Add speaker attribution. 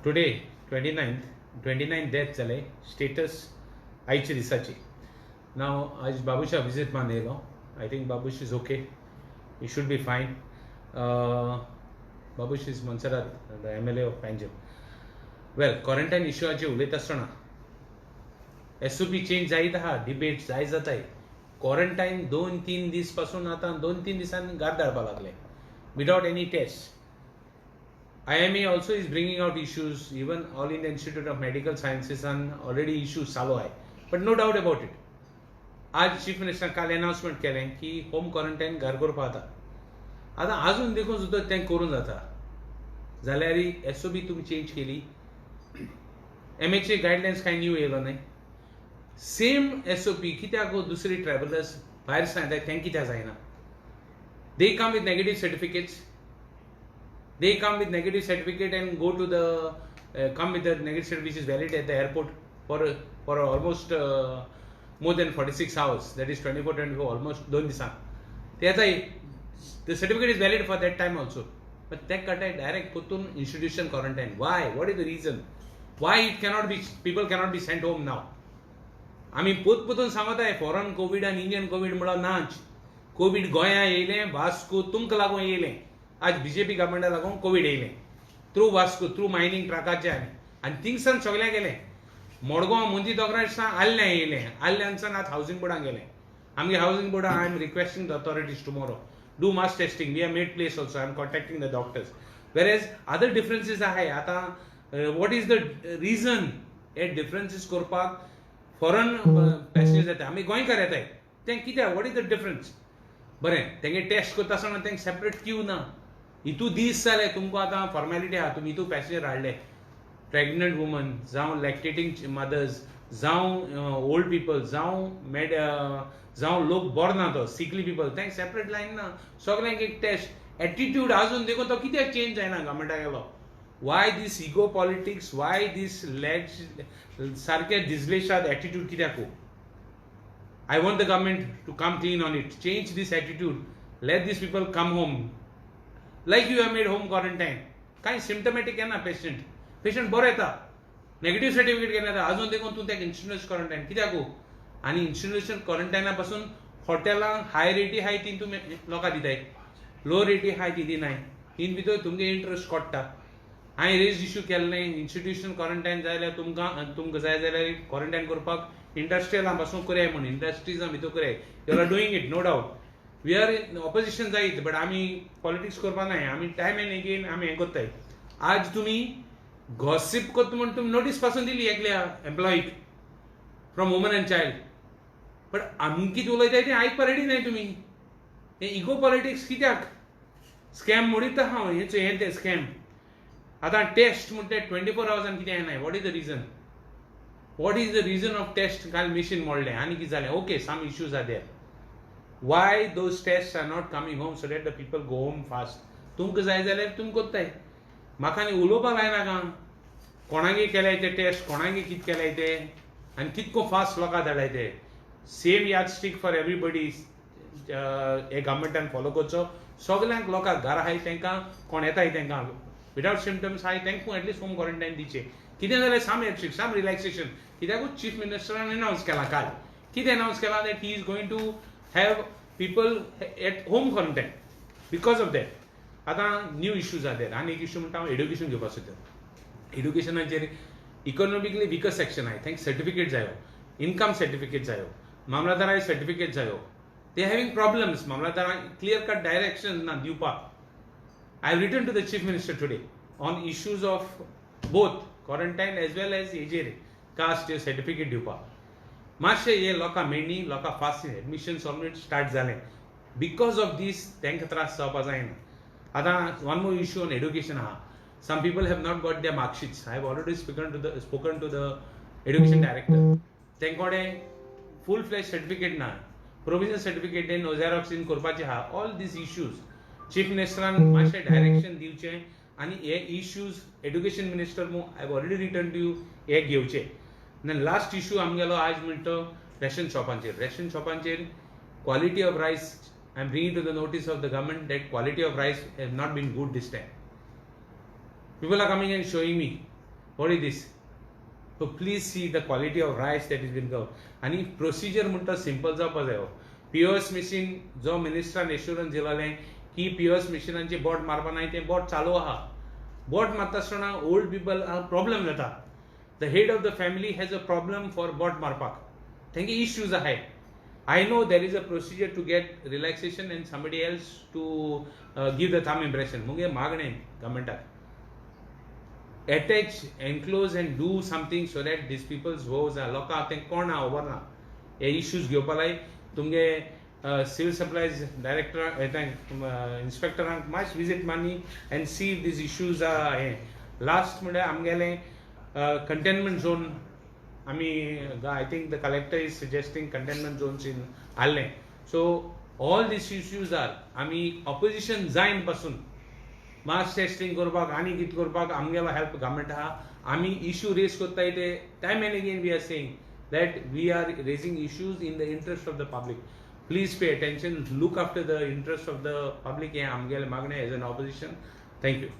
Speaker 1: Today 29th death जाले status आयचे दिसाची. नाव आज बाबूशा विजीट मान येयलो. I think Babush is okay, he should be fine. Babush is Montserrat, the MLA of Panjim. Well, quarantine इश्यूआचेर उलयता आसतना SOP चेंज जायत आहा, डिबेट जाय जाताय. क्वारंटायन 2-3 दीस पासून आतां 2-3 दिसांनी गार धाडपा लागले without any test. IMA also is bringing out issues, even All India Institute of Medical Sciences and already issues चालू आहे. But no doubt about it. आज चीफ मिनिस्टर काल अनाउन्समेंट केलें की होम क्वारंटायन घर करपा जाता. आतां आजून देखून सुद्दां तें करून जाता जाल्यार SOP तुमी चेंज केली. MHA गायडलायन्स कांय न्यू येयलो न्हय. सेम SOP कित्याक दुसरे ट्रॅव्हलर्स भायर सांगतात तें कित्याक जायना? They come with negative certificates. They come with negative certificate and go to the come with the negative certificate which is valid at the airport for almost more than 46 hours. That is 24 almost 2 दिसां. ते आता the certificate is valid for that time also. But that cut direct potun institution quarantine. Why? What is the reason? Why it cannot be? People cannot be sent home now. आमी पोतून सांगत आहे foreign Covid आणि Indian Covid म्हणून नाच. Covid गोंया येयलें, वास्को तुमकां लागून येयलें. आज BJP गव्हर्मेंटा लागून कोविड येयलें थ्रू वास्को, थ्रू मायनिंग ट्रकाच्यान आनी थिंगसान सगळ्या गेलें. मडगांव मुंजी दोंगरासान आल्ल्यान येयलें, आल्ल्यानसान आतां हावसिंग बोर्डान गेलें. आमगे हावसिंग बोर्डा I am requesting the authorities tomorrow do mass testing. We are made place also. I am contacting the doctors. वेरेज अदर डिफरन्सीस आहाय. आतां वॉट इज द रिजन हे डिफरन्सीस करपाक फॉरेन पॅसेंजर्स येता, आमी गोंयकार येताय, तें कित्याक? What is the difference? बरें, तेंगे टेस्ट करता आसतना तेंगे सेपरेट क्यू ना. इतू दीस जाले तुमकां आतां फॉर्मेलिटी आहा, तुमी इतू पॅसेंजर हाडले. प्रेग्नंट वुमन जावं लॅक्टेटिंग मदर्स जावं ओल्ड पीपल जावं लोक बरो ना तो सिकली पीपल, तेंक सेपरेट लायन ना. सगळ्यांक एक टेस्ट. एटिट्यूड आजून देखून तो कित्याक चेंज जायना गव्हर्मेंटाक गेलो? वाय दीस इगो पॉलिटिक्स? वाय दीस सारके दिसलेशात एटिट्यूड कित्याक? I want the government to come clean on it. Change this attitude. Let these people come home. Like you have made home quarantine. काही symptomatic आहे ना पेशंट बरो येता, negative certificate घेवन येता, आजून देखून तूं तेका इन्स्टिट्यूशन क्वारंटायन कित्याक? आनी इन्स्टिट्यूशन क्वारंटायना पासून हॉटेलांक हाय रेटी हाय ती तुमी लोकां दिताय, लो रेटी हाय ती दिनाय. इन भितर तुमगे इंट्रस्ट कोट्टा. हांवें रेज इश्यू केल्लें इन्स्टिट्यूशन क्वारंटायन जाल्यार तुमकां जाय जाल्यार क्वारंटायन करपाक इंडस्ट्रियलां पासून कराय म्हणून इंडस्ट्रीजां भितर कराय. You are doing it, no doubt. We are in opposition जायत, बट आमी पॉलिटिक्स करपा नाय. आमी टायम एंड अगेन आमी हें करताय. आज तुमी गॉसिप करता म्हणून तुमी नोटीस पासून दिली एकल्या एम्प्लॉईक from woman and child. But आमी कितें उलयताय तें आयकपा रेडी नाय तुमी. हें इगो पॉलिटिक्स कित्याक? स्कॅम म्हणटा हांव, हें तें स्कॅम. आतां टेस्ट म्हणटा 24 hours कितें येनाय. What is the reason? What is the reason of test? काल machine मोडले आनी कितें जालें? Okay, some issues are there. Why those tests are not coming home so that the people go home fast? तुमकां जाय जाल्यार तुमी कोत्ताय. म्हाका न्ही उलोवपाक लायनाका. कोणागे केल्याय ते टेस्ट, कोणागे कितें केल्याय ते, आनी कितको फास्ट लोकां धाडाय ते. सेम याद स्टीक फॉर एवरीबडी. हे गव्हर्मेंटान फॉलो करचो. सगल्यांक लोकांक घरा आहाय तेंकां, कोण येताय तेंकां विदाउट सिम्टम्स आहाय तेंकां एटलीस्ट होम क्वारंटायन दिचे. कितें जाल्यार सम रिलॅक्सेशन. कित्याकूच चीफ मिनिस्टरान अनाउन्स केला काल. कितें अनाउन्स केला? That he is going to have people at home quarantine. Because of that आतां न्यू इश्यूज आर देर. आनी एक इश्यू म्हणटा हांव एड्युकेशन घेवपाक सोदता. एड्युकेशनाचेर इकॉनॉमिकली विकर सेक्शन आहाय, तेंक सर्टिफिकेट जायो, इनकम सर्टिफिकेट जायो, मामलादाराय सर्टिफिकेट जायो. They having problems. मामलादारान क्लियर कट डायरेक्शन ना दिवपाक. I have written to the chief minister today on issues of both quarantine as well as हेजेर कास्ट सर्टिफिकेट दिवपाक. मातशें हे लोकां मेळ्ळी, लोकां फास्ट एडमिशन ऑलरेडी स्टार्ट जालें. बिकॉज ऑफ दीस तेंकां त्रास जावपा जायना. आतां one more issue on education आहा. Some people have not got their marksheets. I have already spoken to the education director. तेंकोडे फूल फ्लॅश सर्टिफिकेट ना, प्रोविजन सर्टिफिकेट नो झेरॉक्स इन करपाचें आहा. ऑल दीस इश्यूज चीफ मिनिस्टरान मातशें डायरेक्शन दिवचें आनी हे issues education minister I have already return to you हे घेवचे. लास्ट इश्यू आमगेलो आज म्हणटा रेशन शॉपांचेर. रेशन शॉपांचेर quality of rice I am bringing to the notice of the government that quality of rice has not been good this time. People are coming and showing me what is this? So please see the quality of rice that is been given. आणि procedure म्हणटा simple जावपा जायो. POS machine जो मिनिस्टरान assurance दिलेले की POS मशिनांचे बोट मारपा नाही ते बोट चालू आहा. बोट मारता आसतना ओल्ड पीपल प्रॉब्लेम जाता. The head of the family has a problem for bot marpak. Thank you, issues ahead. I know there is a procedure to get relaxation and somebody else to give the thumb impression. मुगे मागणे government attach, enclose and do something so that these people's woes are loka ते कोण ना over ना ये issues घेवपालाय तुमगे civil supplies director inspector must visit money and see if these issues are last म्हणजे आमगेले containment zone I think the collector is suggesting containment zones in Alle. So all these issues are opposition zain pasun mass testing करपाक आनी कित करपाक आमगेलो help government आहा issue raise कोत्ताय ते time and again we are saying that we are raising issues in the interest of the public. Please pay attention, look after the interest of the public. आमगेले मागणे as an opposition. Thank you.